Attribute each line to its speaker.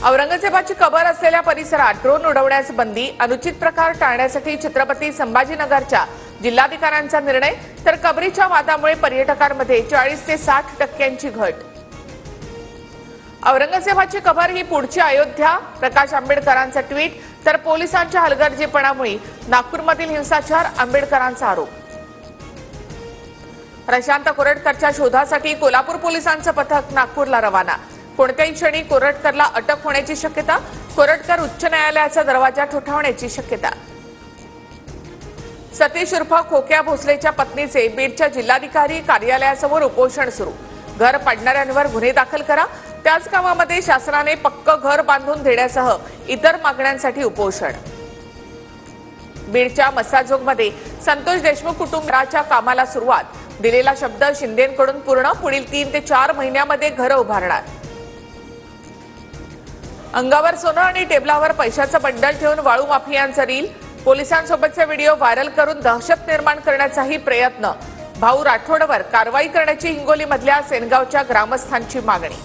Speaker 1: औरंगजेबाची कबर असलेल्या परिसरात ड्रोन उडवण्यास बंदी, अनुचित प्रकार टाळण्यासाठी छत्रपती संभाजीनगरच्या जिल्हाधिकाऱ्यांचा निर्णय, तर कबरीच्या वादामुळे पर्यटकांमध्ये 40 ते 60% घट. औरंगजेबाची कबर ही पुढची अयोध्या, प्रकाश आंबेडकरांचा ट्विट, तर पोलिसांच्या हलगर्जीपणामुळे नागपूरमधील हिंसाचार, आंबेडकरांचा आरोप. प्रशांत कोरटकरच्या शोधासाठी कोल्हापूर पोलिसांचं पथक नागपूरला रवाना. कोणत्याही क्षणी कोरटकरला अटक होण्याची शक्यता, कोरटकर उच्च न्यायालयाचा दरवाजा ठोठावण्याची शक्यता. सतीश उर्फ खोक्या भोसलेच्या पत्नीचे बीडच्या जिल्हाधिकारी कार्यालयासमोर उपोषण सुरू. घर पाडणाऱ्यांवर गुन्हे दाखल करा, त्याच गावामध्ये शासनाने पक्क घर बांधून देण्यासह इतर मागण्यांसाठी उपोषण. बीडच्या मस्साजोगमध्ये संतोष देशमुख कुटुंबाच्या कामाला सुरुवात. दिलेला शब्द शिंदेंकडून पूर्ण, पुढील 3 ते 4 महिन्यामध्ये घरं उभारणार. अंगावर सोनं आणि टेबलावर पैशाचं बंडल ठेवून वाळू माफियांचा रील, पोलिसांसोबतचा व्हिडिओ व्हायरल करून दहशत निर्माण करण्याचाही प्रयत्न. भाऊ राठोडवर कारवाई करण्याची हिंगोलीमधल्या सेनगावच्या ग्रामस्थांची मागणी.